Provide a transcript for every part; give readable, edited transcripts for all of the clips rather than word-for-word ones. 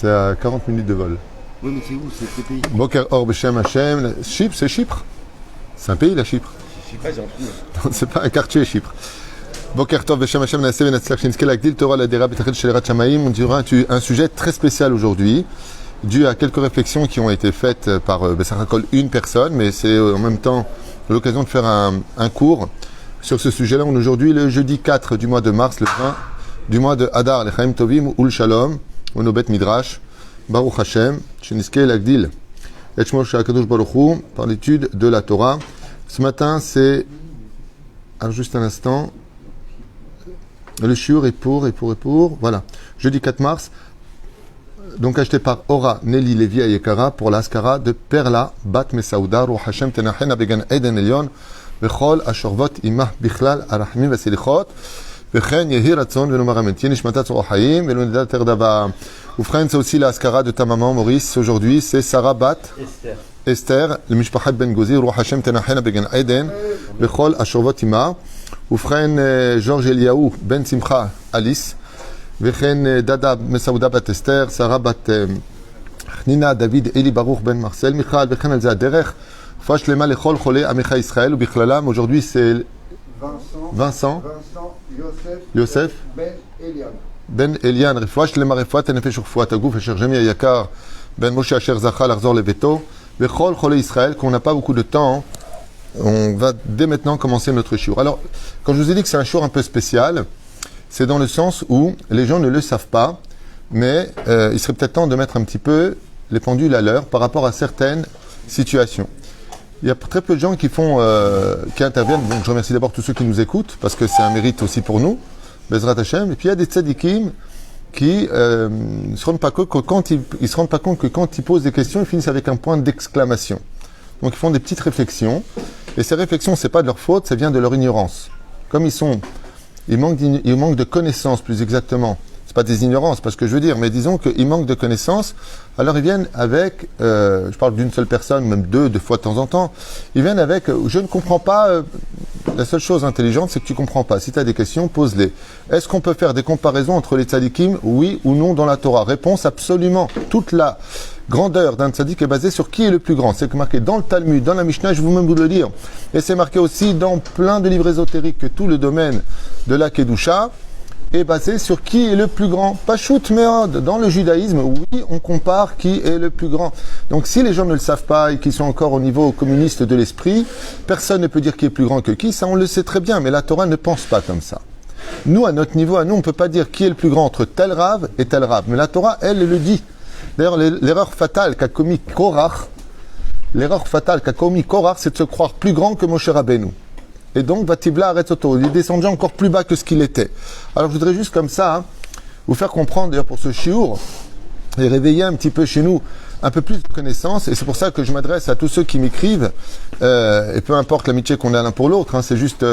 C'est à 40 minutes de vol. Oui, mais c'est où? C'est quel pays? Boker Or Beshem Hashem. Chypre, c'est Chypre. C'est un pays, la Chypre. Je sais pas, j'ai entendu. Non, c'est pas un quartier, Chypre. Boker Tov Beshem Hashem Nasseh Benatzlach Shinske Lagdil Torah Ladera Betachel Shelerat Shamaim. On dira un sujet très spécial aujourd'hui, dû à quelques réflexions qui ont été faites par Bessarakol, une personne, mais c'est en même temps l'occasion de faire un cours sur ce sujet-là. On est aujourd'hui le jeudi 4 du mois de mars, le 20 du mois de Hadar, Lechaim Tovim, Ul Shalom, Onobet Midrash, Baruch Hashem, Shinske Lagdil, Etchmo Shakadosh Baruch Hu, par l'étude de la Torah. Ce matin, c'est. Alors, juste un instant. Le shiur est pour. Voilà. Jeudi 4 mars. Donc, acheté par Ora Nelly Levi Ayekara pour l'Askara de Perla Bat Mesaouda, Ruh Hashem Tenachen Abegan Eden Elion, Bechol Ashorvot Imah Bichlal Arachmim Vasilichot, Bechen Yehi Ratzon Venomaramen, Tienishmatat Zorahaim, Velonidat Terdava. Oufren, c'est aussi l'Askara de ta maman Maurice. Aujourd'hui, c'est Sarah Bat Esther, le Mishpachat Ben Gozi, Ruh Hashem Tenachen Abegan Eden, Bechol Ashorvot Imah. Oufren, Georges Eliaou Ben Simcha Alice. וכן דדה מסעודה בת אסתר, שרה בת חנינה, דוד אלי ברוך בן מרסל מיכל, וכן על זה הדרך. רפואה שלמה לכל חולי עמך ישראל ובכללם. Aujourd'hui c'est Vincent יוסף בן אליאן. רפואה שלמה, רפואת הנפש ורפואת הגוף, אשר ג'מי היקר בן משה אשר זכה לחזור לביתו. וכל חולי ישראל, qu'on n'a pas beaucoup de temps, on va dès maintenant commencer notre shiur. Alors, quand je vous ai dit que c'est un shiur un peu spécial, c'est dans le sens où les gens ne le savent pas, mais il serait peut-être temps de mettre un petit peu les pendules à l'heure par rapport à certaines situations. Il y a très peu de gens qui interviennent. Donc je remercie d'abord tous ceux qui nous écoutent, parce que c'est un mérite aussi pour nous, Bezrat Hashem. Et puis il y a des tzadikim qui ne se rendent pas compte que quand ils posent des questions, ils finissent avec un point d'exclamation. Donc ils font des petites réflexions, et ces réflexions, c'est pas de leur faute, ça vient de leur ignorance. Comme ils manquent de connaissances, plus exactement. C'est pas des ignorances, parce que je veux dire, mais disons qu'ils manquent de connaissances, alors ils viennent avec, je parle d'une seule personne, même deux fois de temps en temps, ils viennent avec, je ne comprends pas, la seule chose intelligente, c'est que tu comprends pas. Si tu as des questions, pose-les. Est-ce qu'on peut faire des comparaisons entre les tzadikim, oui ou non, dans la Torah? Réponse, absolument. Toute la grandeur d'un tzadik est basée sur qui est le plus grand. C'est marqué dans le Talmud, dans la Mishnah, je vais même vous le dire. Et c'est marqué aussi dans plein de livres ésotériques que tout le domaine de la Kedusha est basé sur qui est le plus grand. Pashut Meod, dans le judaïsme, oui, on compare qui est le plus grand. Donc si les gens ne le savent pas et qu'ils sont encore au niveau communiste de l'esprit, personne ne peut dire qui est plus grand que qui, ça on le sait très bien, mais la Torah ne pense pas comme ça. Nous, à notre niveau, on ne peut pas dire qui est le plus grand entre tel Rav et tel Rav, mais la Torah, elle le dit. D'ailleurs, l'erreur fatale qu'a commis Korach, c'est de se croire plus grand que Moshe Rabbeinu. Et donc, Vatibla Aretzoto, il est descendu encore plus bas que ce qu'il était. Alors, je voudrais juste comme ça vous faire comprendre, d'ailleurs, pour ce shiur, et réveiller un petit peu chez nous un peu plus de connaissances. Et c'est pour ça que je m'adresse à tous ceux qui m'écrivent, et peu importe l'amitié qu'on a l'un pour l'autre, c'est juste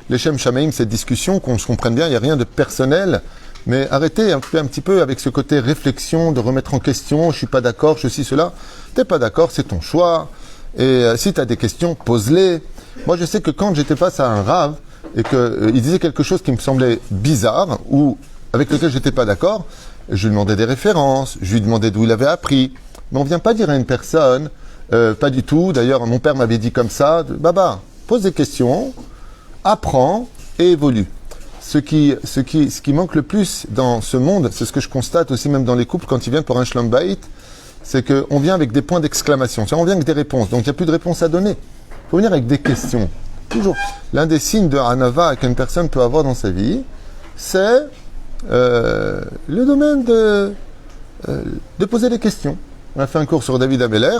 l'Echem Shamaim, cette discussion, qu'on se comprenne bien, il n'y a rien de personnel. Mais arrêtez un petit peu avec ce côté réflexion, de remettre en question, je suis pas d'accord, ceci, cela. T'es pas d'accord, c'est ton choix. Et si tu as des questions, pose-les. Moi, je sais que quand j'étais face à un Rav, et qu'il disait quelque chose qui me semblait bizarre, ou avec lequel j'étais pas d'accord, je lui demandais des références, je lui demandais d'où il avait appris. Mais on vient pas dire à une personne, pas du tout, d'ailleurs, mon père m'avait dit comme ça, Baba, pose des questions, apprends et évolue. Ce qui manque le plus dans ce monde, c'est ce que je constate aussi même dans les couples quand ils viennent pour un shlom bayit, c'est qu'on vient avec des points d'exclamation. On vient avec des réponses, donc il n'y a plus de réponses à donner. Il faut venir avec des questions. Toujours. L'un des signes de Hanava qu'une personne peut avoir dans sa vie, c'est le domaine de poser des questions. On a fait un cours sur David Ameler.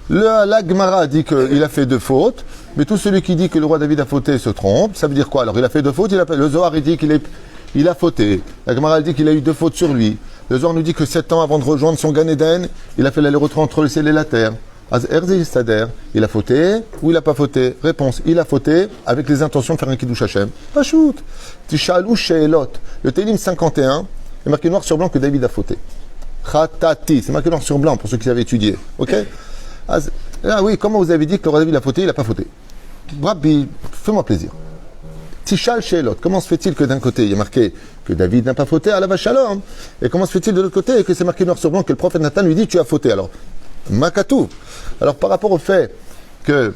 La Gemara dit qu'il a fait 2 fautes, mais tout celui qui dit que le roi David a fauté se trompe. Ça veut dire quoi? Alors il a fait 2 fautes, le Zohar il dit qu'il a fauté. La Gemara dit qu'il a eu 2 fautes sur lui. Le Zohar nous dit que 7 ans avant de rejoindre son Gan Eden, il a fait l'aller-retour entre le ciel et la terre. Az Erzi Yistader, il a fauté ou il n'a pas fauté? Réponse, il a fauté avec les intentions de faire un Kiddush Hashem. Pas shoot. Tishalou Sheelot. Le Télim 51 est marqué noir sur blanc que David a fauté. Khatati, c'est marqué noir sur blanc pour ceux qui avaient étudié. Ok? Ah oui, comment vous avez dit que le roi David a fauté, il n'a pas fauté? Rabbi, fais-moi plaisir. Tishal Sheelot, comment se fait-il que d'un côté il y a marqué que David n'a pas fauté à la Shalom, et comment se fait-il de l'autre côté que c'est marqué noir sur blanc que le prophète Nathan lui dit tu as fauté? Alors, Makatou. Alors par rapport au fait que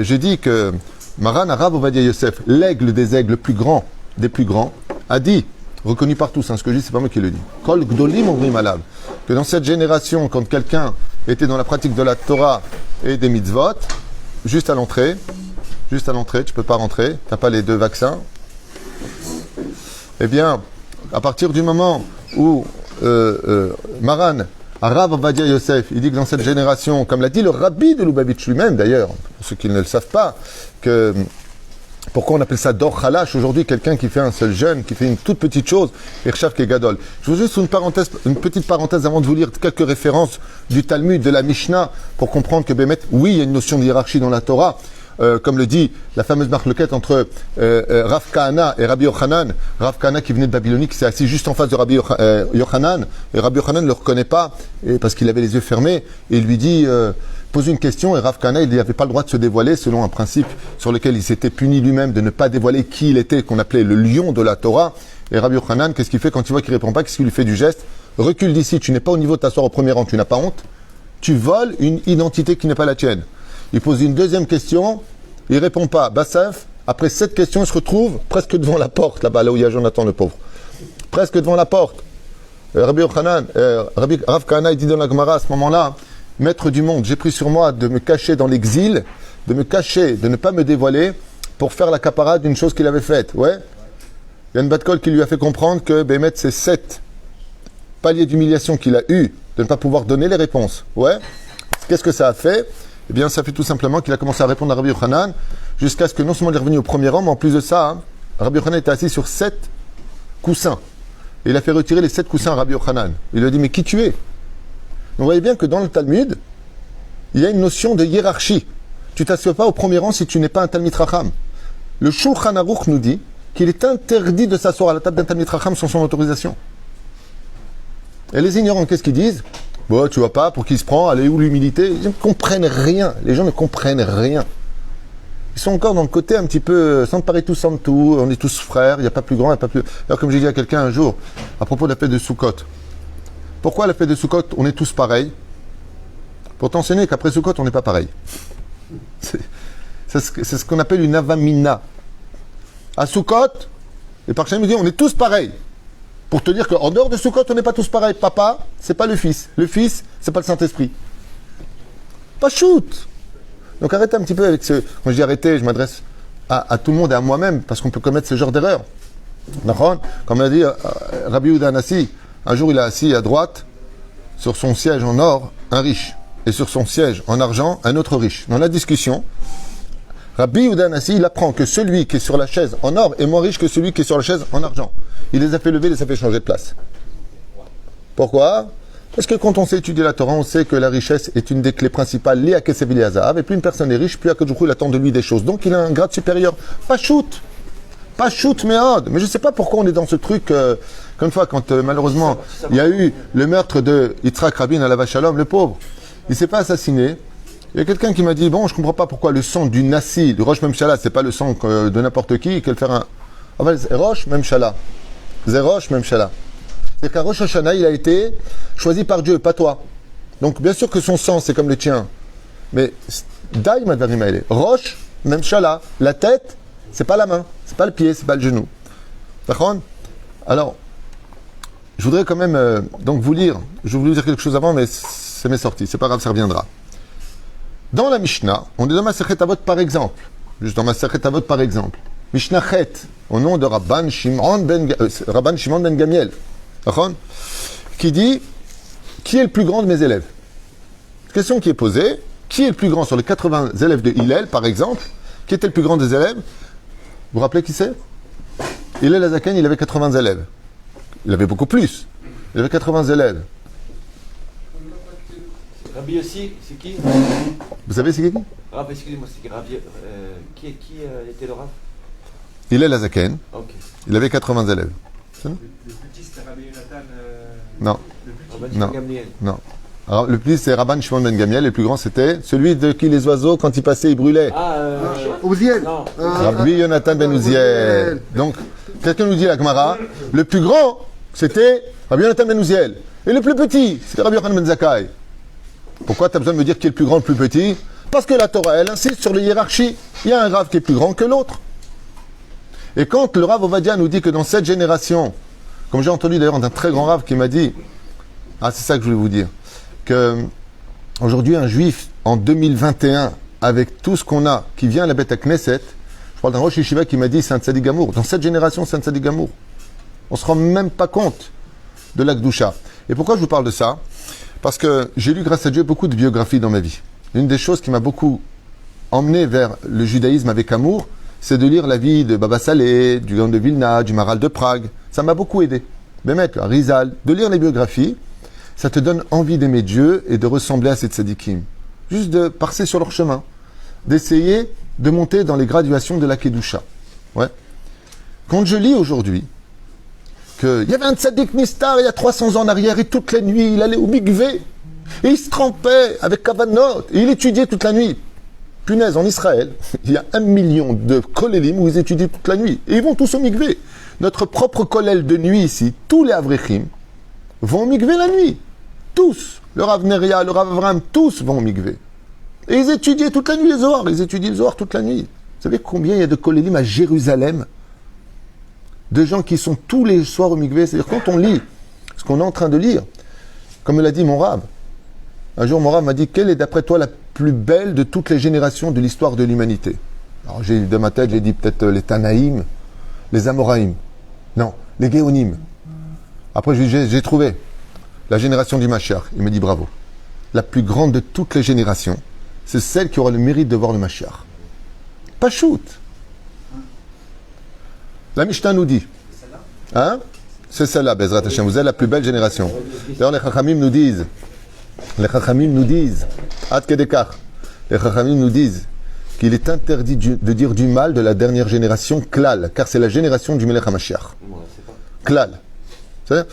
j'ai dit que Maran Arav Ovadia Yosef, l'aigle des aigles, le plus grand des plus grands, a dit, reconnu par tous, hein, ce que je dis, c'est pas moi qui le dis, Kol Gdolim Omrim Alav, que dans cette génération, quand quelqu'un était dans la pratique de la Torah et des mitzvot, juste à l'entrée, tu peux pas rentrer, t'as pas les 2 vaccins, eh bien, à partir du moment où Maran Arav Ovadia Yosef, il dit que dans cette génération, comme l'a dit le rabbi de Lubavitch lui-même d'ailleurs, pour ceux qui ne le savent pas, que pourquoi on appelle ça Dor Khalash aujourd'hui, quelqu'un qui fait un seul jeûne, qui fait une toute petite chose, Irchav Kegadol. Je veux juste une petite parenthèse avant de vous lire quelques références du Talmud, de la Mishnah, pour comprendre que Bémet, oui, il y a une notion de hiérarchie dans la Torah, comme le dit la fameuse marloquette entre Rav Kahana et Rabbi Yochanan. Rav Kahana qui venait de Babylonie, qui s'est assis juste en face de Rabbi Yochanan, et Rabbi Yochanan ne le reconnaît pas, parce qu'il avait les yeux fermés, et il lui dit, pose une question, et Rav Kahana, il n'avait pas le droit de se dévoiler, selon un principe sur lequel il s'était puni lui-même de ne pas dévoiler qui il était, qu'on appelait le lion de la Torah. Et Rabbi Yochanan, qu'est-ce qu'il fait quand il voit qu'il ne répond pas? Qu'est-ce qu'il lui fait du geste? Recule d'ici, tu n'es pas au niveau de t'asseoir au premier rang, tu n'as pas honte? Tu voles une identité qui n'est pas la tienne. Il pose une deuxième question, il répond pas. Bassaf, après 7 questions, il se retrouve presque devant la porte, là-bas, là où il y a Jonathan le pauvre. Presque devant la porte. Rabbi Yochanan, Rav Kahana, il dit dans la Gemara à ce moment-là, maître du monde, j'ai pris sur moi de me cacher dans l'exil, de me cacher, de ne pas me dévoiler, pour faire la capara d'une chose qu'il avait faite. Ouais. Il y a une Bat-Kol qui lui a fait comprendre que Bémet, c'est 7 paliers d'humiliation qu'il a eu, de ne pas pouvoir donner les réponses. Ouais. Qu'est-ce que ça a fait? Eh bien, ça fait tout simplement qu'il a commencé à répondre à Rabbi Yochanan, jusqu'à ce que non seulement il est revenu au premier rang, mais en plus de ça, hein, Rabbi Yochanan était assis sur 7 coussins. Et il a fait retirer les 7 coussins à Rabbi Yochanan. Il lui a dit, mais qui tu es? Donc, vous voyez bien que dans le Talmud, il y a une notion de hiérarchie. Tu ne t'assois pas au premier rang si tu n'es pas un Talmid Racham. Le Shulchan Aruch nous dit qu'il est interdit de s'asseoir à la table d'un Talmid Racham sans son autorisation. Et les ignorants, qu'est-ce qu'ils disent? Bon, tu vois pas, pour qui se prend, allez où l'humilité? Ils ne comprennent rien. Les gens ne comprennent rien. Ils sont encore dans le côté un petit peu, sans parler tous, sans tout, on est tous frères, il n'y a pas plus grand, il n'y a pas plus... Alors, comme j'ai dit à quelqu'un un jour, à propos de la fête de Sukkot, pourquoi la fête de Sukkot, on est tous pareils? Pour t'enseigner qu'après Sukkot, on n'est pas pareil. C'est ce qu'on appelle une avamina. À Sukkot, les parchemins me disent, on est tous pareils. Pour te dire qu'en dehors de Sukkot, on n'est pas tous pareils. Papa, c'est pas le fils. Le fils, c'est pas le Saint-Esprit. Pas shoot. Donc arrêtez un petit peu avec ce... Quand je dis arrêtez, je m'adresse à tout le monde et à moi-même, parce qu'on peut commettre ce genre d'erreur. D'accord? Comme l'a dit Rabbi Yehuda Hanassi, un jour il a assis à droite, sur son siège en or, un riche. Et sur son siège en argent, un autre riche. Dans la discussion, Rabbi Yehuda Hanassi, il apprend que celui qui est sur la chaise en or est moins riche que celui qui est sur la chaise en argent. Il les a fait lever, il les a fait changer de place. Pourquoi? Parce que quand on sait étudier la Torah, on sait que la richesse est une des clés principales liées à Kesef Eliazav. Et plus une personne est riche, plus il attend de lui des choses. Donc il a un grade supérieur. Pas shoot, méode. Mais je ne sais pas pourquoi on est dans ce truc. Comme une fois, quand malheureusement, il y a eu le meurtre de Yitzhak Rabin à la Shalom, le pauvre. Il ne s'est pas assassiné. Il y a quelqu'un qui m'a dit, bon, je ne comprends pas pourquoi le sang du Nassi, du Rosh Memshala, c'est pas le sang de n'importe qui, qu'elle fait un... Ah ben, c'est Rosh Memshala. C'est Rosh Memshala. C'est qu'à Rosh Hashanah, il a été choisi par Dieu, pas toi. Donc, bien sûr que son sang, c'est comme le tien. Mais, Daï Madvarim, Rosh Memshala. La tête, c'est pas la main, c'est pas le pied, c'est pas le genou. D'accord? Alors, je voudrais quand même donc vous lire. Je voulais vous dire quelque chose avant, mais c'est mes sorties. C'est pas grave, ça reviendra. Dans la Mishnah, on est dans Masechet Avot par exemple. Juste dans Masechet Avot par exemple. Mishnah Chet, au nom de Rabban Shimon ben Gamiel, qui dit qui est le plus grand de mes élèves? Question qui est posée, qui est le plus grand sur les 80 élèves de Hillel, par exemple? Qui était le plus grand des élèves? Vous vous rappelez qui c'est? Hillel Azaken, il avait 80 élèves. Il avait beaucoup plus. Il avait 80 élèves. Rabbi aussi, c'est qui? Vous savez c'est qui? Rav, excusez-moi, c'est qui Rabbi, qui était le Rav? Il est Lazaken. Ok. Il avait 80 élèves. Le petit, c'était Rabbi Yonatan. Non. Le petit. Rabban Non. Shimon Gamliel. Non. Alors, le plus petit, c'est Rabban Shimon ben Gamiel. Et le plus grand, c'était celui de qui les oiseaux, quand ils passaient, ils brûlaient. Ouziel. Non. Rabbi Yonatan ben Uziel. Donc, quelqu'un nous dit la Gemara, le plus grand, c'était Rabbi Yonatan ben Uziel. Et le plus petit, c'était Rabbi Yochanan ben Zakkai. Pourquoi tu as besoin de me dire qui est le plus grand, le plus petit? Parce que la Torah, elle insiste sur les hiérarchies. Il y a un Rav qui est plus grand que l'autre. Et quand le Rav Ovadia nous dit que dans cette génération, comme j'ai entendu d'ailleurs d'un très grand Rav qui m'a dit, ah c'est ça que je voulais vous dire, que aujourd'hui un juif en 2021, avec tout ce qu'on a, qui vient à la Beth Knesset, je parle d'un Rosh Yeshiva qui m'a dit c'est un Tzadik Gamour. Dans cette génération, c'est un Tzadik Gamour. On ne se rend même pas compte de la Kedusha. Et pourquoi je vous parle de ça? Parce que j'ai lu, grâce à Dieu, beaucoup de biographies dans ma vie. Une des choses qui m'a beaucoup emmené vers le judaïsme avec amour, c'est de lire la vie de Baba Saleh, du Gaon de Vilna, du Maral de Prague. Ça m'a beaucoup aidé. Bémet, Rizal, de lire les biographies, ça te donne envie d'aimer Dieu et de ressembler à ces tzadikim. Juste de passer sur leur chemin, d'essayer de monter dans les graduations de la Kedusha. Ouais. Quand je lis aujourd'hui qu'il y avait un tzadik Mistar il y a 300 ans en arrière et toutes les nuits il allait au mikvé et il se trempait avec kavanot et il étudiait toute la nuit. Punaise, en Israël, il y a 1 million de kolélim où ils étudient toute la nuit et ils vont tous au mikvé. Notre propre kollel de nuit ici, tous les avrechim vont au mikvé la nuit. Tous. Le Rav Neria, le Rav Avram, tous vont au mikvé. Et ils étudiaient toute la nuit les Zohar. Ils étudient le Zohar toute la nuit. Vous savez combien il y a de kolélim à Jérusalem? De gens qui sont tous les soirs au mikvé. C'est-à-dire quand on lit ce qu'on est en train de lire, comme l'a dit mon Rav, un jour mon Rav m'a dit, quelle est d'après toi la plus belle de toutes les générations de l'histoire de l'humanité? Alors de ma tête, j'ai dit peut-être les Tanaïm, les Amoraïm. Non, les Géonim. Après j'ai trouvé la génération du Mashiach. Il me dit bravo. La plus grande de toutes les générations, c'est celle qui aura le mérite de voir le Mashiach. Pas shoot. La Mishnah nous dit. Hein? C'est celle-là, Bezrat Hashem. Vous êtes la plus belle génération. D'ailleurs, les Chachamim nous disent, Ad Kedekach, les Chachamim nous disent qu'il est interdit de dire du mal de la dernière génération, Klal, car c'est la génération du Melech HaMashiach. Klal. C'est-à-dire,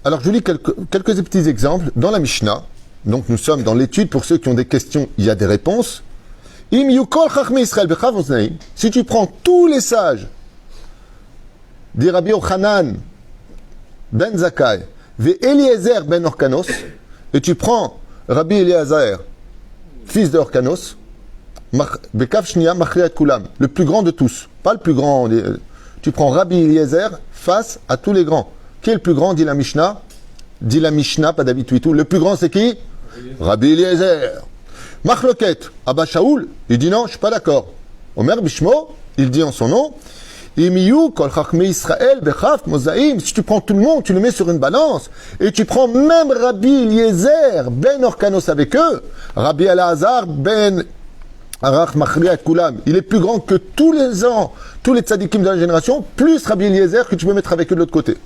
alors, je vous lis quelques petits exemples dans la Mishnah. Donc, nous sommes dans l'étude. Pour ceux qui ont des questions, il y a des réponses. Im yukol chachmei Israël bechav oznaim. Si tu prends tous les sages, dit Rabbi Yochanan ben Zakkai, ve Eliezer ben Orkanos, et tu prends Rabbi Eliezer, fils de Orkanos, bekav shnia machriat kulam, le plus grand de tous. Pas le plus grand. Tu prends Rabbi Eliezer face à tous les grands. Qui est le plus grand, dit la Mishnah? Dit la Mishnah, pas David Tuitou. Le plus grand, c'est qui? Rabbi Eliezer. Machloket, Abba Shaoul, il dit non, je ne suis pas d'accord. Omer Bishmo, il dit en son nom, Imiyu kol chachmei Israël bechaf mozaïm. Si tu prends tout le monde, tu le mets sur une balance, et tu prends même Rabbi Eliezer ben Orkanos avec eux, Rabbi Elazar ben Arach Machriat Kulam, il est plus grand que tous les ans, tous les tzadikim de la génération, plus Rabbi Eliezer que tu peux mettre avec eux de l'autre côté.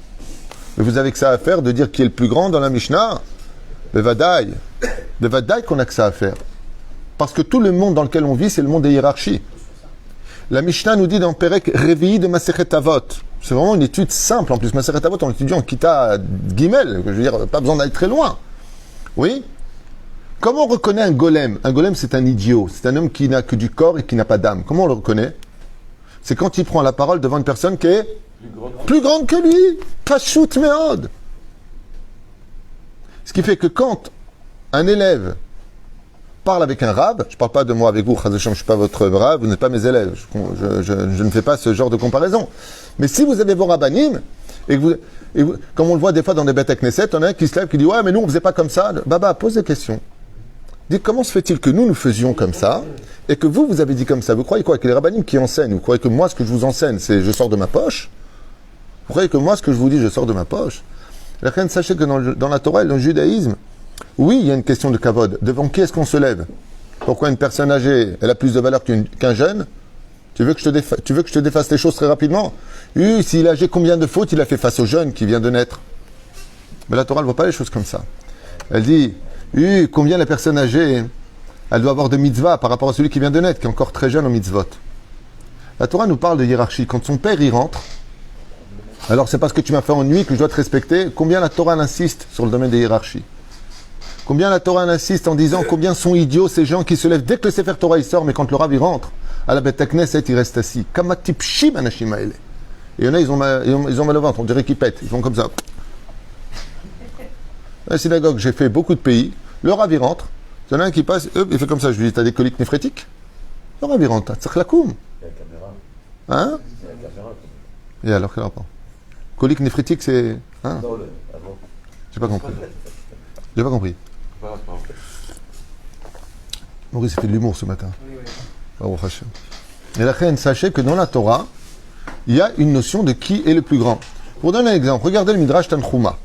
Mais vous avez que ça à faire de dire qui est le plus grand dans la Mishnah? Bevadaï qu'on a que ça à faire. Parce que tout le monde dans lequel on vit, c'est le monde des hiérarchies. La Mishnah nous dit dans Perek Revi'i de Masechet Avot. C'est vraiment une étude simple en plus. Masechet Avot, on l'étudie en Kita Gimel. Je veux dire, pas besoin d'aller très loin. Oui? Comment on reconnaît un golem? Un golem, c'est un idiot. C'est un homme qui n'a que du corps et qui n'a pas d'âme. Comment on le reconnaît? C'est quand il prend la parole devant une personne qui est plus grande que lui. Pashut meod. Ce qui fait que quand un élève parle avec un rab, je ne parle pas de moi avec vous, je ne suis pas votre rab, vous n'êtes pas mes élèves, je ne fais pas ce genre de comparaison. Mais si vous avez vos rabbanim, et que vous, comme on le voit des fois dans des bêtes Knesset, on a un qui se lève qui dit « Ouais, mais nous on ne faisait pas comme ça ». Baba, pose des questions. Dites comment se fait-il que nous faisions comme ça, et que vous avez dit comme ça? Vous croyez quoi? Que les rabbanim qui enseignent, vous croyez que moi ce que je vous enseigne, c'est je sors de ma poche? Vous croyez que moi ce que je vous dis, je sors de ma poche? La reine, sachez que dans la Torah et dans le judaïsme, oui, il y a une question de kavod. Devant qui est-ce qu'on se lève? Pourquoi une personne âgée, elle a plus de valeur qu'un jeune? Tu veux que je te défasse les choses très rapidement? Oui, s'il a âgé, combien de fautes il a fait face au jeune qui vient de naître? Mais la Torah ne voit pas les choses comme ça. Elle dit, Oui, combien la personne âgée, elle doit avoir de mitzvah par rapport à celui qui vient de naître, qui est encore très jeune en mitzvot. La Torah nous parle de hiérarchie. Quand son père y rentre, alors c'est parce que tu m'as fait en nuit que je dois te respecter. Combien la Torah insiste sur le domaine des hiérarchies? Combien la Torah insiste en disant combien sont idiots ces gens qui se lèvent dès que le Sefer Torah il sort, mais quand le Rav y rentre, à la Beth Knesset, il reste assis. Kamatipshim anashim haele. Et il y en a, ils ont mal au ventre, on dirait qu'ils pètent. Ils font comme ça. À la synagogue, j'ai fait beaucoup de pays. Le Rav y rentre. Il y en a un qui passe, il fait comme ça. Je lui dis, t'as des coliques néphrétiques? Le Rav y rentre. T'as tzarklakoum. Il y a la caméra. Hein? Il y a la caméra. Et alors, quel rapport? Colique néphrétique, c'est. Hein? Non, avant. J'ai pas compris. J'ai pas compris. Maurice, il fait de l'humour ce matin. Oui, oui. Baruch Hashem. Et la reine, sachez que dans la Torah, il y a une notion de qui est le plus grand. Pour vous donner un exemple, regardez le Midrash Tanchuma.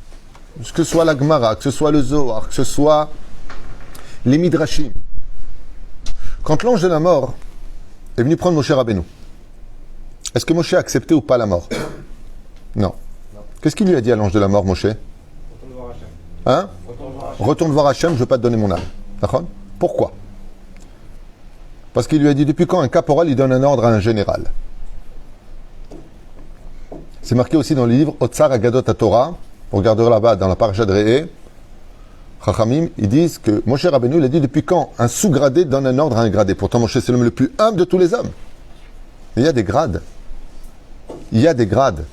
Que ce soit la Gemara, que ce soit le Zohar, que ce soit les Midrashim. Quand l'ange de la mort est venu prendre Moshe Rabbeinu, est-ce que Moshe a accepté ou pas la mort? Non. Qu'est-ce qu'il lui a dit à l'ange de la mort, Moshe? Retourne voir Hachem. Hein? Retourne voir Hachem. Retourne voir Hachem, je ne veux pas te donner mon âme. D'accord? Pourquoi? Parce qu'il lui a dit, depuis quand un caporal, il donne un ordre à un général? C'est marqué aussi dans le livre Otsar Agadot HaTorah. Vous regarderez là-bas dans la parasha de Re'eh. Chachamim, ils disent que Moshe Rabbeinu, il a dit, depuis quand un sous-gradé donne un ordre à un gradé? Pourtant, Moshe, c'est l'homme le plus humble de tous les hommes. Mais il y a des grades. Il y a des grades.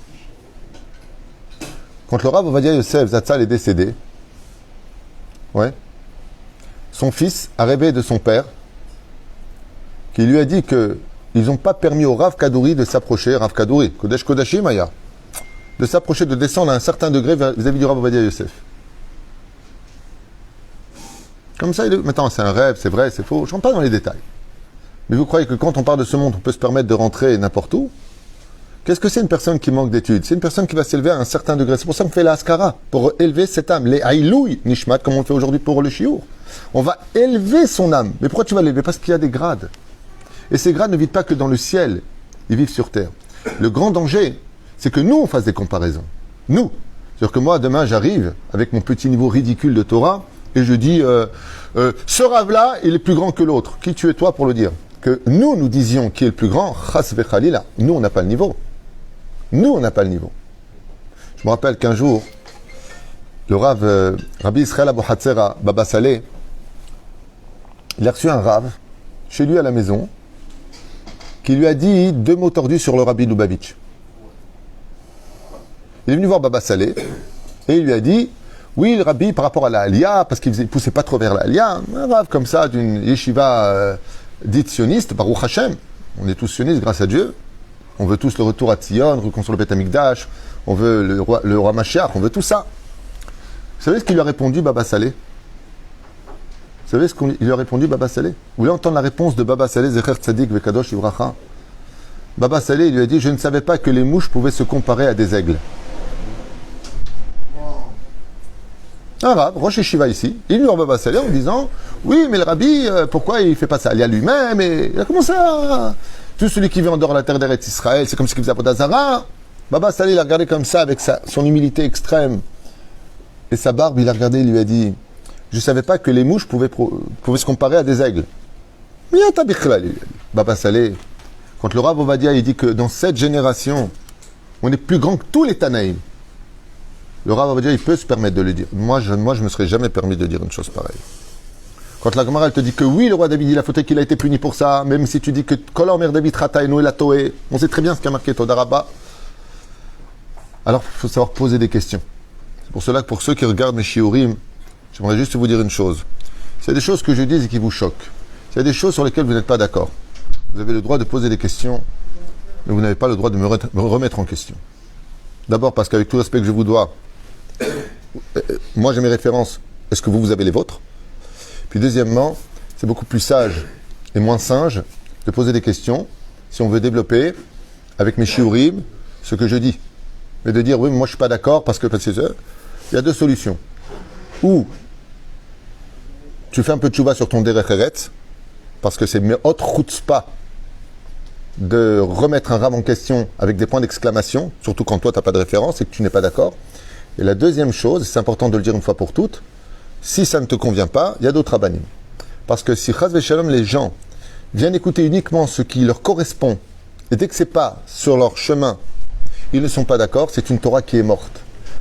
Quand le Rav Ovadia Yosef Zatzal est décédé, ouais, son fils a rêvé de son père, qui lui a dit que ils n'ont pas permis au Rav Kadouri de s'approcher, Rav Kadouri, Kodesh Kodashim Aya, de s'approcher, de descendre à un certain degré vis-à-vis du Rav Ovadia Yosef. Comme ça, maintenant c'est un rêve, c'est vrai, c'est faux, je ne rentre pas dans les détails. Mais vous croyez que quand on parle de ce monde, on peut se permettre de rentrer n'importe où? Qu'est-ce que c'est une personne qui manque d'études? C'est une personne qui va s'élever à un certain degré. C'est pour ça qu'on fait la askara, pour élever cette âme. Les haïlouï nishmat, comme on le fait aujourd'hui pour le shiur. On va élever son âme. Mais pourquoi tu vas l'élever? Parce qu'il y a des grades. Et ces grades ne vivent pas que dans le ciel, ils vivent sur terre. Le grand danger, c'est que nous, on fasse des comparaisons. Nous. C'est-à-dire que moi, demain, j'arrive avec mon petit niveau ridicule de Torah, et je dis, ce rave-là, il est plus grand que l'autre. Qui tu es toi pour le dire? Que nous disions qui est le plus grand, chas vechalila. Nous, on n'a pas le niveau. Nous, on n'a pas le niveau. Je me rappelle qu'un jour, le Rav, Rabbi Israël Abou Hatzera, Baba Saleh, il a reçu un Rav chez lui à la maison qui lui a dit 2 mots tordus sur le Rabbi Lubavitch. Il est venu voir Baba Saleh et il lui a dit, oui, le Rabbi, par rapport à la Aliyah, parce qu'il ne poussait pas trop vers la Aliyah, un Rav comme ça, d'une yeshiva dite sioniste, Baruch Hashem, on est tous sionistes grâce à Dieu. On veut tous le retour à Tzion, reconstruire le Beth Amikdash, on veut le roi Mashiach, on veut tout ça. Vous savez ce qu'il lui a répondu, Baba Saleh? Vous savez ce qu'il lui a répondu, Baba Saleh? Vous voulez entendre la réponse de Baba Saleh, Zecher Tzadik Vekadosh Ivracha? Baba Saleh, il lui a dit, je ne savais pas que les mouches pouvaient se comparer à des aigles. Un Rav, Rosh Yeshiva ici, il lui a Baba Saleh en disant, oui, mais le Rabbi, pourquoi il ne fait pas ça? Il y a lui-même, et il a commencé à... Tout celui qui vit en dehors de la terre d'Eretz Israël, c'est comme ce qu'il faisait à Podazara. Baba Saleh, il a regardé comme ça, avec son humilité extrême. Et sa barbe, il a regardé, il lui a dit, je ne savais pas que les mouches pouvaient se comparer à des aigles. Baba Saleh, quand le Rav Ovadia, il dit que dans cette génération, on est plus grand que tous les Tanaïm. Le Rav Ovadia, il peut se permettre de le dire. Moi, je me serais jamais permis de dire une chose pareille. Quand la Gemara, elle te dit que oui, le roi David, il a fauté, qu'il a été puni pour ça, même si tu dis que Kol Omer David Rata Eno El Toé, on sait très bien ce qu'a marqué Todaraba. Alors, il faut savoir poser des questions. C'est pour cela que pour ceux qui regardent mes shiurim, j'aimerais juste vous dire une chose. S'il y a des choses que je dis et qui vous choquent, s'il y a des choses sur lesquelles vous n'êtes pas d'accord, vous avez le droit de poser des questions, mais vous n'avez pas le droit de me remettre en question. D'abord parce qu'avec tout le respect que je vous dois, moi j'ai mes références, est-ce que vous avez les vôtres? Puis deuxièmement, c'est beaucoup plus sage et moins singe de poser des questions si on veut développer avec mes shiurim ce que je dis. Mais de dire oui, mais moi je suis pas d'accord parce que il y a 2 solutions. Ou tu fais un peu de tchouva sur ton derech eretz, parce que c'est me'ot chutzpah de remettre un rave en question avec des points d'exclamation, surtout quand toi tu n'as pas de référence et que tu n'es pas d'accord. Et la deuxième chose, c'est important de le dire une fois pour toutes, Si ça ne te convient pas, il y a d'autres rabbanim. Parce que si Chaz Veshalom, les gens viennent écouter uniquement ce qui leur correspond, et dès que c'est pas sur leur chemin, ils ne sont pas d'accord, c'est une Torah qui est morte.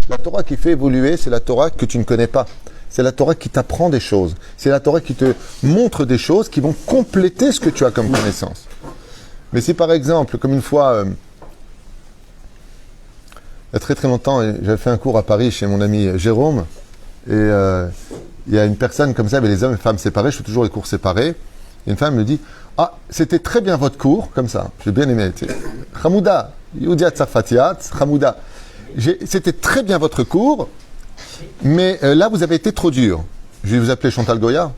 La Torah qui fait évoluer, c'est la Torah que tu ne connais pas. C'est la Torah qui t'apprend des choses. C'est la Torah qui te montre des choses qui vont compléter ce que tu as comme connaissance. Mais si par exemple, comme une fois, il y a très très longtemps, j'avais fait un cours à Paris chez mon ami Jérôme, et il y a une personne comme ça, avec les hommes et les femmes séparés, je fais toujours les cours séparés, et une femme me dit « Ah, c'était très bien votre cours, comme ça, j'ai bien aimé. Hamouda, Youdia Tsafatiat, Hamouda. C'était très bien votre cours, mais là vous avez été trop dur. Je vais vous appeler Chantal Goya.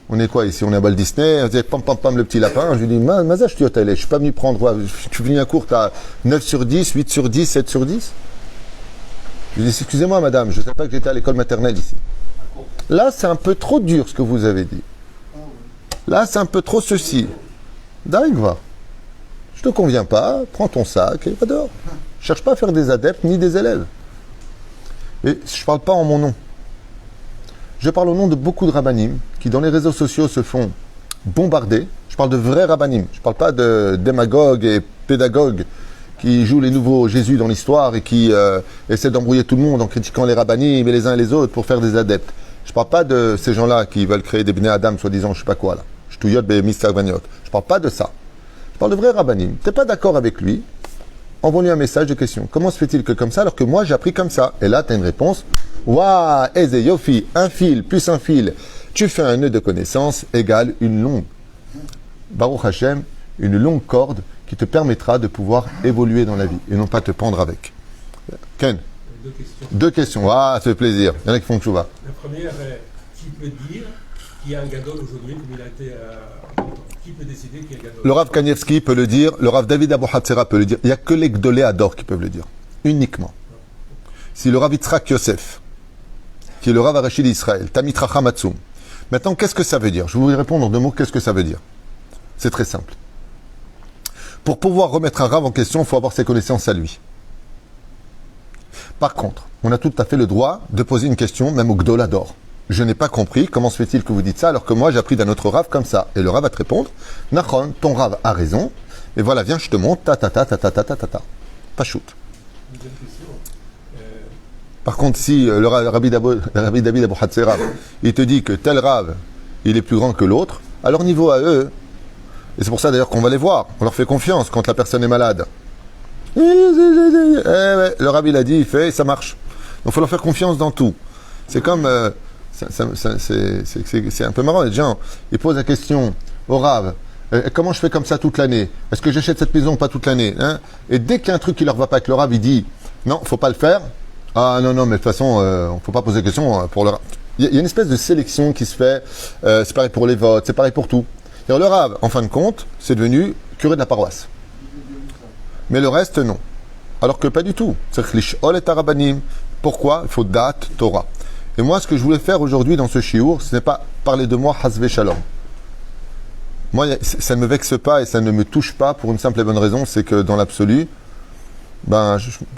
On est quoi ici? On est à Walt Disney, on dit pam pam pam le petit lapin. Je lui dis Maza, je suis pas venu prendre. Tu es venu à cours, tu as 9 sur 10, 8 sur 10, 7 sur 10. Je lui dis excusez-moi madame, je ne savais pas que j'étais à l'école maternelle ici. Là c'est un peu trop dur ce que vous avez dit. Là c'est un peu trop ceci. Dingue va. Je te conviens pas, prends ton sac et va dehors. Cherche pas à faire des adeptes ni des élèves. Et je ne parle pas en mon nom. Je parle au nom de beaucoup de rabbanim qui, dans les réseaux sociaux, se font bombarder. Je parle de vrais rabbanim. Je ne parle pas de démagogues et pédagogues qui jouent les nouveaux Jésus dans l'histoire et qui essaient d'embrouiller tout le monde en critiquant les rabbanim et les uns et les autres pour faire des adeptes. Je ne parle pas de ces gens-là qui veulent créer des bnei Adam, soi-disant, je ne sais pas quoi, là. Je ne parle pas de ça. Je parle de vrais rabbanim. Tu n'es pas d'accord avec lui, envoie-lui un message de question. Comment se fait-il que comme ça, alors que moi j'ai appris comme ça? Et là, tu as une réponse. Waouh, Eze Yofi, un fil plus un fil. Tu fais un nœud de connaissance égale une longue, Baruch Hashem, une longue corde qui te permettra de pouvoir évoluer dans la vie et non pas te pendre avec. Ken? Deux questions. Ah, ça fait plaisir. Il y en a qui font tchouva. La première, qui peut dire qu'il y a un gadol aujourd'hui, comme il a été. Qui peut décider qu'il y a un gadol? Le Rav Kanievski peut le dire, le Rav David Abou Hatzera peut le dire. Il n'y a que les Gdolé Ador qui peuvent le dire. Uniquement. Si le Rav Yitzhak Yosef, qui est le Rav Arashi d'Israël, Tamit Racham Atzum. Maintenant, qu'est-ce que ça veut dire? Je vais vous répondre en deux mots, qu'est-ce que ça veut dire? C'est très simple. Pour pouvoir remettre un Rav en question, il faut avoir ses connaissances à lui. Par contre, on a tout à fait le droit de poser une question, même au Gdol Ador. Je n'ai pas compris, comment se fait-il que vous dites ça, alors que moi j'ai appris d'un autre Rav comme ça. Et le Rav va te répondre, Nachon, ton Rav a raison, et voilà, viens, je te montre, ta ta ta ta ta ta ta ta ta. Pas shoot. Deuxième question. Par contre, si le Rabbi David Abou Hatzera, il te dit que tel Rav, il est plus grand que l'autre, à leur niveau à eux, et c'est pour ça d'ailleurs qu'on va les voir, on leur fait confiance quand la personne est malade. Le Rabbi l'a dit, il fait, et ça marche. Donc il faut leur faire confiance dans tout. C'est comme, c'est un peu marrant, les gens, ils posent la question au Rav, comment je fais comme ça toute l'année? Est-ce que j'achète cette maison ou pas toute l'année, hein? Et dès qu'il y a un truc qui leur va pas avec le Rav, il dit, non, faut pas le faire. Ah non, mais de toute façon, on ne faut pas poser de questions pour le Rav. Il y a une espèce de sélection qui se fait, c'est pareil pour les votes, c'est pareil pour tout. Et le Rav, en fin de compte, c'est devenu curé de la paroisse. Mais le reste, non. Alors que pas du tout. C'est l'ishol et arabanim. Pourquoi? Il faut date Torah. Et moi, ce que je voulais faire aujourd'hui dans ce shiur, ce n'est pas parler de moi, hasve shalom. Moi, ça ne me vexe pas et ça ne me touche pas pour une simple et bonne raison, c'est que dans l'absolu, ben,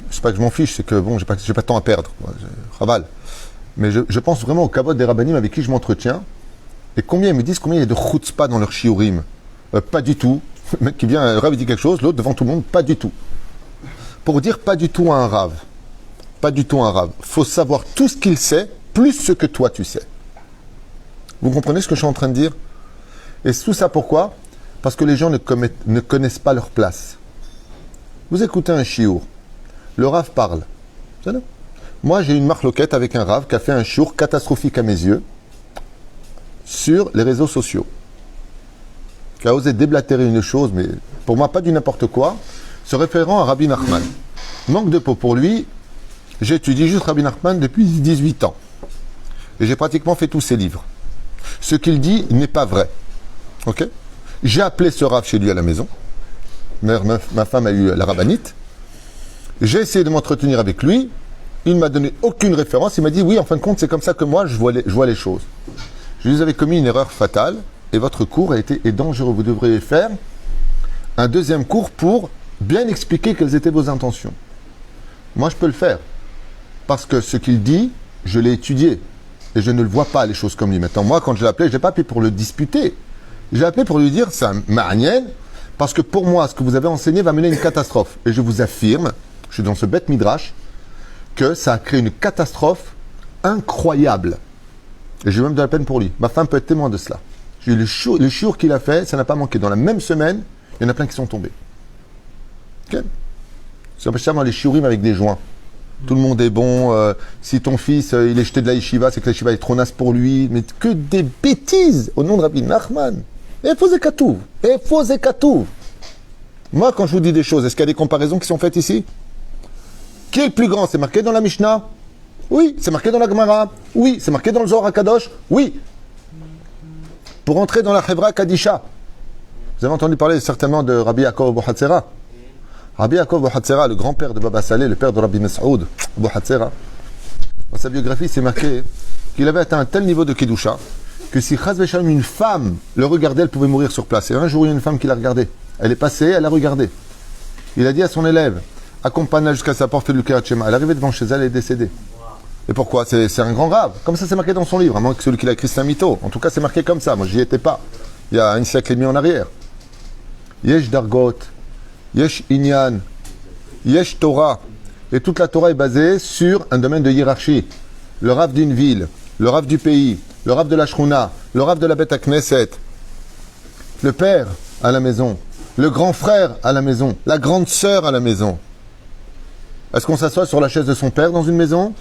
c'est pas que je m'en fiche, c'est que bon, j'ai pas de temps à perdre. Raval. Mais je pense vraiment au kavod des rabbanim avec qui je m'entretiens. Et combien ils me disent combien il y a de chutzpah dans leur shiurim? Pas du tout. Le mec qui vient, le Rav il dit quelque chose, l'autre devant tout le monde, pas du tout. Pour dire pas du tout à un Rav, pas du tout à un Rav, faut savoir tout ce qu'il sait, plus ce que toi tu sais. Vous comprenez ce que je suis en train de dire? Et tout ça pourquoi? Parce que les gens ne connaissent pas leur place. Vous écoutez un shiur, le Rav parle. Moi j'ai une marloquette avec un Rav qui a fait un shiur catastrophique à mes yeux sur les réseaux sociaux. Qui a osé déblatérer une chose, mais pour moi pas du n'importe quoi, se référant à Rabbi Nachman. Manque de peau pour lui, j'étudie juste Rabbi Nachman depuis 18 ans. Et j'ai pratiquement fait tous ses livres. Ce qu'il dit n'est pas vrai. Ok? J'ai appelé ce Rav chez lui à la maison. Ma femme a eu la rabbinite. J'ai essayé de m'entretenir avec lui. Il ne m'a donné aucune référence. Il m'a dit, oui, en fin de compte, c'est comme ça que moi, je vois les choses. Je vous avais commis une erreur fatale et votre cours est dangereux. Vous devriez faire un deuxième cours pour bien expliquer quelles étaient vos intentions. Moi, je peux le faire. Parce que ce qu'il dit, je l'ai étudié. Et je ne le vois pas, les choses comme lui. Maintenant, moi, quand je l'ai appelé, je ne l'ai pas appelé pour le disputer. Je l'ai appelé pour lui dire, c'est un ma'aniel, parce que pour moi, ce que vous avez enseigné va mener à une catastrophe. Et je vous affirme, je suis dans ce bête midrash, que ça a créé une catastrophe incroyable. Et j'ai même de la peine pour lui. Ma femme peut être témoin de cela. J'ai eu le chiour qu'il a fait, ça n'a pas manqué. Dans la même semaine, il y en a plein qui sont tombés. Ok. C'est spécialement les shiurim avec des joints. Tout le monde est bon. Si ton fils il est jeté de la yeshiva, c'est que la yeshiva est trop naze pour lui. Mais que des bêtises au nom de Rabbi Nachman. Et faux ekatouv. Et faux ekatouv. Moi, quand je vous dis des choses, est-ce qu'il y a des comparaisons qui sont faites ici? Qui est le plus grand? C'est marqué dans la Mishnah? Oui. C'est marqué dans la Gemara? Oui. C'est marqué dans le Zohar HaKadosh? Oui. Pour entrer dans la Chevra Kadisha, vous avez entendu parler certainement de Rabbi Yaakov Abu Hatzera. Rabbi Yaakov Abu Hatzera, le grand-père de Baba Saleh, le père de Rabbi Mas'oud Abu Hatzera, dans sa biographie, c'est marqué qu'il avait atteint un tel niveau de Kedusha que si Chaz Veshalom, une femme le regardait, elle pouvait mourir sur place. Et un jour, il y a une femme qui l'a regardé. Elle est passée, elle a regardé. Il a dit à son élève, accompagne-la jusqu'à sa porte, fais-lui le Kirat Shema. Elle est arrivée devant chez elle, elle est décédée. Et pourquoi? C'est un grand rave. Comme ça, c'est marqué dans son livre. À moins que celui qui l'a écrit, c'est un mytho. En tout cas, c'est marqué comme ça. Moi, j'y étais pas. Il y a un siècle et demi en arrière. Yesh Dargot, Yesh Inyan, Yesh Torah. Et toute la Torah est basée sur un domaine de hiérarchie. Le rave d'une ville, le rave du pays, le rave de la Shruna, le rave de la Beth Knesset, le père à la maison, le grand frère à la maison, la grande sœur à la maison. Est-ce qu'on s'assoit sur la chaise de son père dans une maison?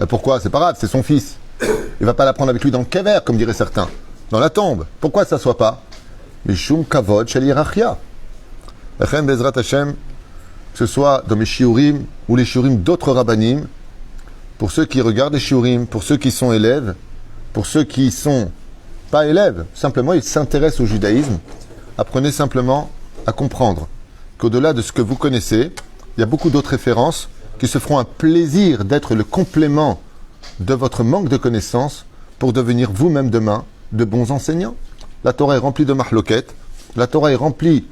Pourquoi? C'est pas grave, c'est son fils. Il va pas la prendre avec lui dans le kever, comme diraient certains, dans la tombe. Pourquoi ça ne s'assoit pas? Mishum kavod shel hirachia. Lechem bezrat Hashem, que ce soit dans mes shiurim ou les shiurim d'autres rabbanim, pour ceux qui regardent les shiurim, pour ceux qui sont élèves, pour ceux qui sont pas élèves, simplement ils s'intéressent au judaïsme, apprenez simplement à comprendre qu'au-delà de ce que vous connaissez, il y a beaucoup d'autres références qui se feront un plaisir d'être le complément de votre manque de connaissances pour devenir vous-même demain de bons enseignants. La Torah est remplie de mahloket, la Torah est remplie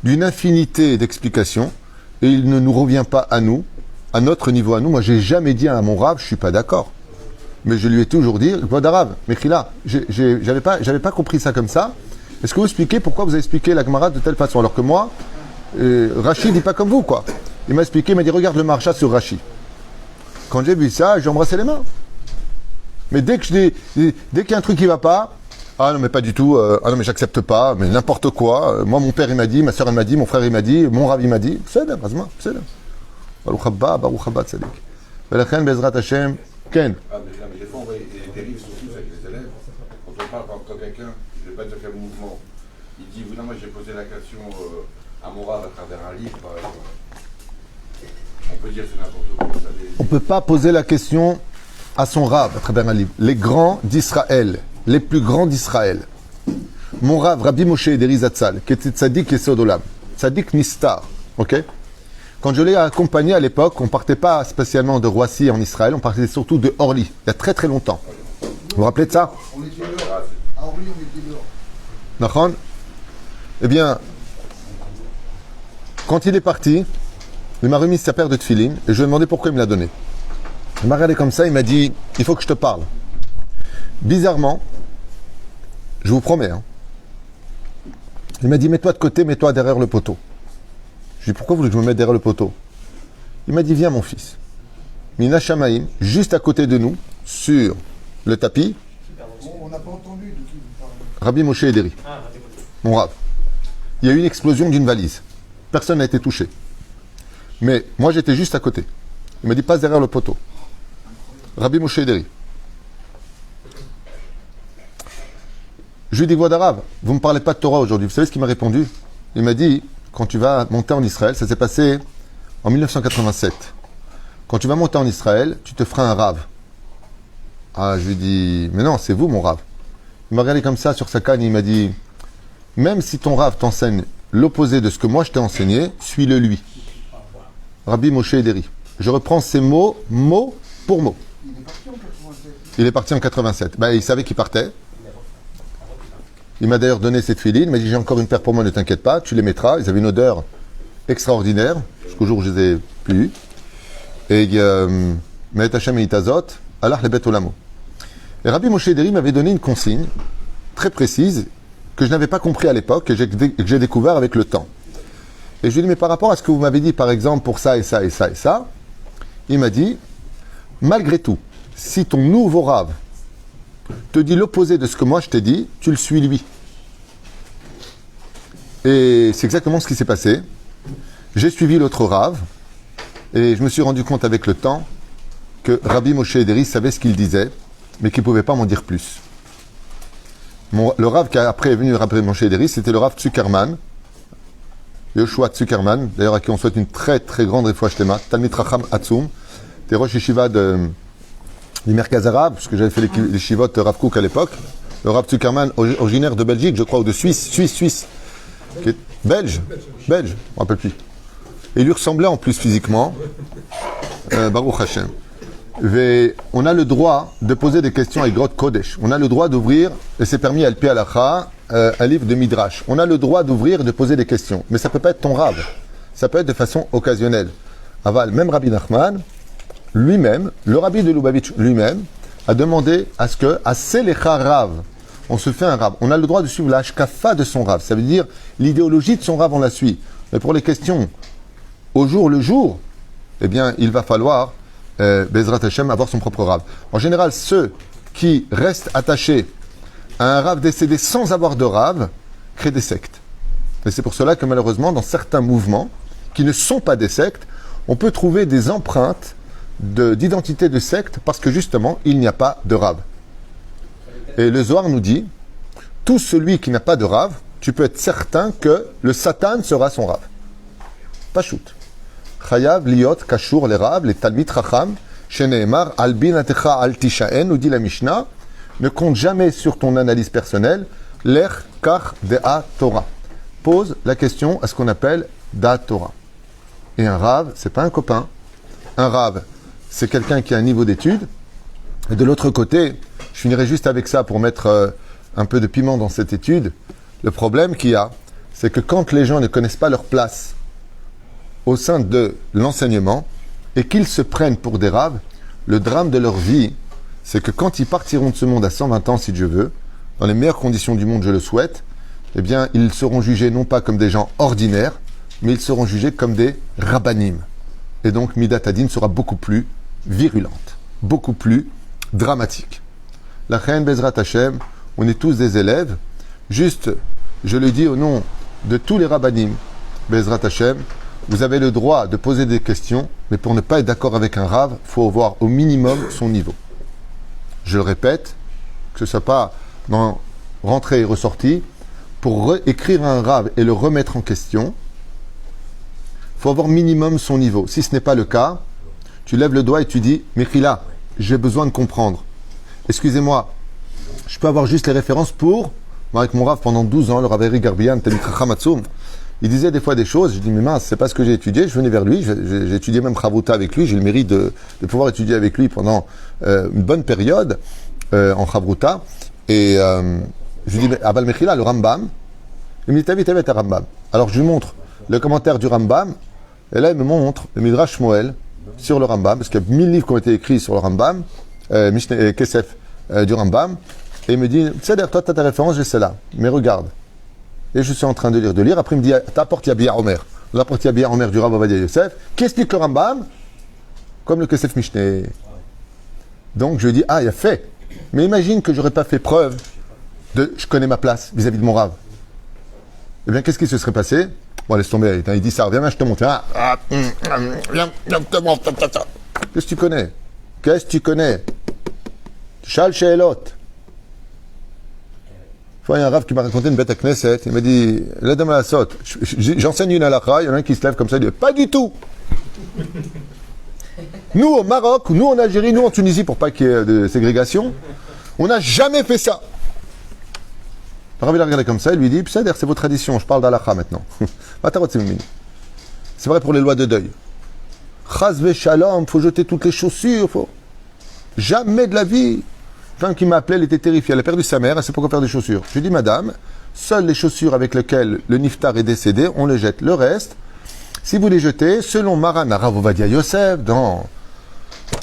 d'une infinité d'explications et il ne nous revient pas à nous, à notre niveau à nous. Moi, j'ai jamais dit à mon rave, je suis pas d'accord. Mais je lui ai toujours dit, Vodarav, Mechila, j'avais pas compris ça comme ça. Est-ce que vous expliquez pourquoi vous avez expliqué la Gemara de telle façon? Alors que moi, Rashi dit pas comme vous, quoi. Il m'a expliqué, il m'a dit, regarde le marcha sur Rashi. Quand j'ai vu ça, j'ai embrassé les mains. Mais dès qu'il y a un truc qui va pas, ah non, mais pas du tout, ah non, mais j'accepte pas, mais n'importe quoi. Moi, mon père, il m'a dit, ma soeur, elle m'a dit, mon frère, il m'a dit, mon ravi m'a dit. C'est là, Razma, c'est là. Baruch Haba, Tzadik. Velachem, Bezrat Hashem, Ken. Ah, mais des fois, on voit des dérives surtout avec les élèves. Quand on parle, quand quelqu'un, je ne vais pas dire quel mouvement, il dit, non, moi j'ai posé la question à mon rave à travers un livre, par exemple. On peut dire c'est n'importe quoi. On ne peut pas poser la question à son rave à travers un livre. Les grands d'Israël, les plus grands d'Israël. Mon rave, Rabbi Moshe Ederi Zatzal, qui était tzaddik Yesod Olam, tzaddik Nistar, ok? Quand je l'ai accompagné à l'époque, on ne partait pas spécialement de Roissy en Israël, on partait surtout de Orly, il y a très très longtemps. Vous vous rappelez de ça? On était dehors. À Orly, on était dehors. Nachon? Eh bien, quand il est parti, il m'a remis sa paire de tefilines et je lui ai demandé pourquoi il me l'a donné. Il m'a regardé comme ça, il m'a dit, il faut que je te parle. Bizarrement, je vous promets, hein, il m'a dit, mets-toi de côté, mets-toi derrière le poteau. Je lui ai dit, pourquoi vous voulez que je me mette derrière le poteau? Il m'a dit, viens mon fils. Mina Shamaïm, juste à côté de nous, sur le tapis, On n'a pas entendu de qui vous parlez. Rabbi Moshe Ederi, mon rave. Il y a eu une explosion d'une valise. Personne n'a été touché. Mais moi, j'étais juste à côté. Il m'a dit, passe derrière le poteau. Rabbi Moshe Ederi. Je lui ai dit, Vodarav, vous ne me parlez pas de Torah aujourd'hui. Vous savez ce qu'il m'a répondu? Il m'a dit, quand tu vas monter en Israël, ça s'est passé en 1987. Quand tu vas monter en Israël, tu te feras un rave. Ah, je lui ai dit, mais non, c'est vous mon rave. Il m'a regardé comme ça sur sa canne, il m'a dit, même si ton rave t'enseigne l'opposé de ce que moi je t'ai enseigné, suis-le lui. Rabbi Moshe Ederi. Je reprends ces mots, mot pour mot. Il est parti en 87. Il est parti en 87. Ben, il savait qu'il partait. Il m'a d'ailleurs donné cette filine. Il m'a dit, j'ai encore une paire pour moi, ne t'inquiète pas, tu les mettras. Ils avaient une odeur extraordinaire, jusqu'au jour où je les ai plus. Et Me'et Hashem et Itazot, Allah les bêtes olamo. Et Rabbi Moshe Ederi m'avait donné une consigne très précise que je n'avais pas compris à l'époque et que j'ai découvert avec le temps. Et je lui ai dit, mais par rapport à ce que vous m'avez dit, par exemple, pour ça et ça et ça et ça, il m'a dit, malgré tout, si ton nouveau Rav te dit l'opposé de ce que moi je t'ai dit, tu le suis lui. Et c'est exactement ce qui s'est passé. J'ai suivi l'autre Rav et je me suis rendu compte avec le temps que Rabbi Moshe Ederi savait ce qu'il disait, mais qu'il ne pouvait pas m'en dire plus. Le Rav qui après est venu Rabbi Moshe Ederi, c'était le Rav Zuckerman, Yoshua Zuckerman, d'ailleurs à qui on souhaite une très très grande réfouach shlema, Talmid Racham Atzum, des Rosh Yeshiva du Merkaz Arabe, parce que j'avais fait les Shivot Rav Kook à l'époque. Le Rav Zuckerman, originaire de Belgique, je crois, ou de Suisse, qui est belge, je ne me rappelle plus. Et il lui ressemblait en plus physiquement, Baruch Hashem. Et on a le droit de poser des questions avec Grot Kodesh. On a le droit d'ouvrir, et c'est permis à Al-Pi Halacha, un livre de Midrash. On a le droit d'ouvrir et de poser des questions. Mais ça ne peut pas être ton Rav. Ça peut être de façon occasionnelle. Aval, même Rabbi Nachman, lui-même, le Rabbi de Lubavitch lui-même, a demandé à ce que, à Selecha Rav, on se fait un Rav. On a le droit de suivre la Hashkafa de son Rav. Ça veut dire l'idéologie de son Rav, on la suit. Mais pour les questions au jour le jour, eh bien, il va falloir Bezrat Hashem avoir son propre Rav. En général, ceux qui restent attachés à un Rav décédé sans avoir de Rav créent des sectes. Et c'est pour cela que malheureusement, dans certains mouvements qui ne sont pas des sectes, on peut trouver des empreintes d'identité de secte parce que justement, il n'y a pas de Rav. Et le Zohar nous dit, tout celui qui n'a pas de Rav, tu peux être certain que le Satan sera son Rav. Pachout. Chayav liot kashur le Rav, les Talmid Chacham, sheneemar albin atecha al tishaen, nous dit la Mishnah, ne compte jamais sur ton analyse personnelle, l'er kach dea Torah. Pose la question à ce qu'on appelle da Torah. Et un Rav, c'est pas un copain. Un Rav, c'est quelqu'un qui a un niveau d'étude. Et de l'autre côté, je finirai juste avec ça pour mettre un peu de piment dans cette étude. Le problème qu'il y a, c'est que quand les gens ne connaissent pas leur place au sein de l'enseignement et qu'ils se prennent pour des raves, le drame de leur vie, c'est que quand ils partiront de ce monde à 120 ans, si Dieu veut, dans les meilleures conditions du monde, je le souhaite, eh bien, ils seront jugés non pas comme des gens ordinaires, mais ils seront jugés comme des rabbanim. Et donc, Midat Hadin sera beaucoup plus virulente, beaucoup plus dramatique. La Chaim Bezrat Hashem, on est tous des élèves. Juste, je le dis au nom de tous les rabbanim, Bezrat Hashem, vous avez le droit de poser des questions, mais pour ne pas être d'accord avec un rav, il faut voir au minimum son niveau. Je le répète, que ce ne soit pas dans rentrée et ressortie, pour écrire un rav et le remettre en question, il faut avoir minimum son niveau. Si ce n'est pas le cas, tu lèves le doigt et tu dis « Mechila, j'ai besoin de comprendre. Excusez-moi, je peux avoir juste les références pour... » Moi, avec mon Rav, pendant 12 ans, le Rav Eri Garbian, Talmid Chacham Atzum, il disait des fois des choses, je dis « Mais mince, c'est pas ce que j'ai étudié. » Je venais vers lui, j'ai étudié même Chavruta avec lui, j'ai le mérite de pouvoir étudier avec lui pendant une bonne période en Chavruta. Et je lui dis « Aval Mechila, le Rambam. » Il me dit « Tavi, Rambam. » Alors je lui montre le commentaire du Rambam, et là il me montre le Midrash Shmuel sur le Rambam, parce qu'il y a 1000 livres qui ont été écrits sur le Rambam, Mishneh et Kesef du Rambam, et il me dit, tu sais, toi, tu as ta référence, j'ai celle-là, mais regarde. Et je suis en train de lire. Après, il me dit, t'apportes Yabia Omer. L'apporte Yabia Omer du Rav Ovadia Yosef, qui explique le Rambam comme le Kesef Mishneh. Donc, je lui dis, il a fait. Mais imagine que j'aurais pas fait preuve de je connais ma place vis-à-vis de mon Rav. Eh bien, qu'est-ce qui se serait passé? Bon, laisse tomber, il dit ça, viens, je te montre. Viens, je te montre. Qu'est-ce que tu connais? Shal Sheelot. Une fois, il y a un Rav qui m'a raconté une bête à Knesset. Il m'a dit, l'Adam à la saute. J'enseigne une halakha, il y en a un qui se lève comme ça, il dit, pas du tout. Nous, au Maroc, nous, en Algérie, nous, en Tunisie, pour pas qu'il y ait de ségrégation, on n'a jamais fait ça. Le Rav, il a regardé comme ça, il lui dit, c'est vos traditions, je parle d'halakha maintenant. C'est vrai pour les lois de deuil. Chazve shalom, il faut jeter toutes les chaussures, Jamais de la vie. Une femme qui m'a appelé, elle était terrifiée. Elle a perdu sa mère, elle sait pas quoi faire des chaussures. Je lui ai dit, madame, seules les chaussures avec lesquelles le niftar est décédé, on les jette. Le reste, si vous les jetez, selon Maran Rav Ovadia Yosef, dans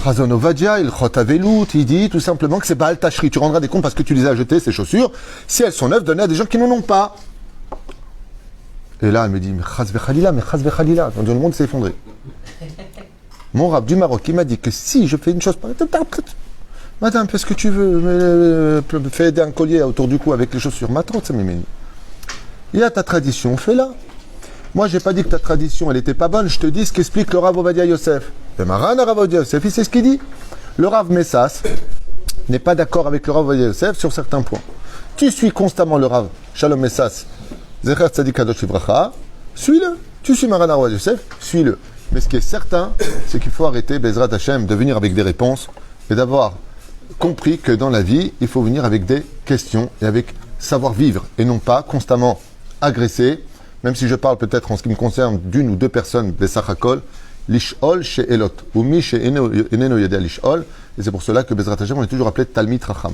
Razon Ovadia, il Chot Avelut, il dit tout simplement que c'est Baal Tashri. Tu rendras des comptes parce que tu les as jetées, ces chaussures. Si elles sont neuves, donne à des gens qui n'en ont pas. Et là, elle me dit, mais Chaz Vechalila, Donc, le monde s'est effondré. Mon rab du Maroc, il m'a dit que si je fais une chose, madame, fais ce que tu veux, fais aider un collier autour du cou avec les chaussures. Maintenant, ça m'émène. Il y a ta tradition, fais-la. Moi, j'ai pas dit que ta tradition, elle était pas bonne. Je te dis ce qu'explique le Rav Ovadia Yosef. Le Maran Rav Ovadia Yosef, il sait ce qu'il dit. Le Rav Messas n'est pas d'accord avec le Rav Ovadia Yosef sur certains points. Tu suis constamment le Rav Shalom Messas, Zecher Tzadik Kadosh Livracha, suis-le. Tu suis Maran Rav Ovadia Yosef, suis-le. Mais ce qui est certain, c'est qu'il faut arrêter, Bezrat Hashem, de venir avec des réponses et d'avoir compris que dans la vie, il faut venir avec des questions et avec savoir-vivre et non pas constamment agresser. Même si je parle peut-être en ce qui me concerne d'une ou deux personnes, Bessachakol, Lishol chez Elot, ou Mi chez Eneno Yedea Lishol, et c'est pour cela que Bezrat Hashem, on est toujours appelé Talmid Racham.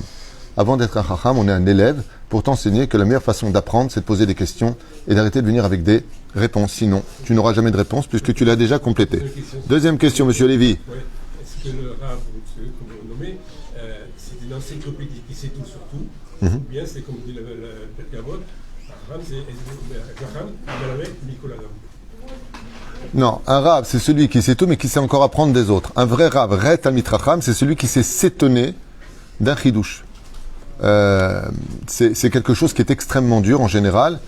Avant d'être un Racham, on est un élève pour t'enseigner que la meilleure façon d'apprendre, c'est de poser des questions et d'arrêter de venir avec des réponses. Sinon, tu n'auras jamais de réponse puisque tu l'as déjà complété. Deuxième question, monsieur Lévy. Ouais. Est-ce que le Rav, comme vous le nommez, c'est une encyclopédie qui sait tout sur tout, ou bien c'est comme dit le Gabot, Rav, c'est Raham, Amalawek, Nicolas. Non, un Rav, c'est celui qui sait tout, mais qui sait encore apprendre des autres. Un vrai Rav, Ret Talmid Racham, c'est celui qui sait s'étonner d'un chidouche. C'est quelque chose qui est extrêmement dur en général,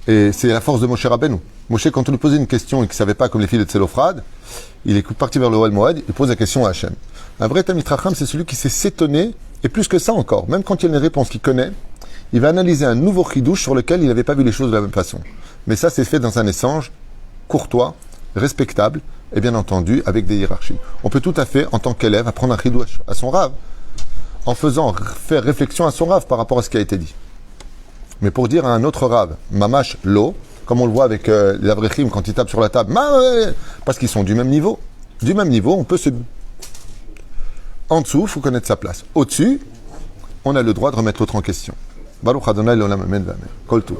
et c'est la force de Moshe Rabbeinu. Moshe, quand on lui posait une question et qu'il ne savait pas, comme les filles de Tselophrad, il est parti vers le Ohel Moed, il pose la question à Hachem. Un vrai Talmid Racham, c'est celui qui sait s'étonner, et plus que ça encore, même quand il y a une réponse qu'il connaît, il va analyser un nouveau chidouche sur lequel il n'avait pas vu les choses de la même façon. Mais ça, c'est fait dans un échange courtois, respectable, et bien entendu, avec des hiérarchies. On peut tout à fait, en tant qu'élève, apprendre un chidouche à son Rav, en faisant faire réflexion à son Rav par rapport à ce qui a été dit. Mais pour dire à un autre Rav, Mamash Lo, comme on le voit avec les Avrechim quand ils tapent sur la table, parce qu'ils sont du même niveau. Du même niveau, on peut se... En dessous, il faut connaître sa place. Au-dessus, on a le droit de remettre l'autre en question. Baruch Adonai l'olam amen v'amen. Kol tov.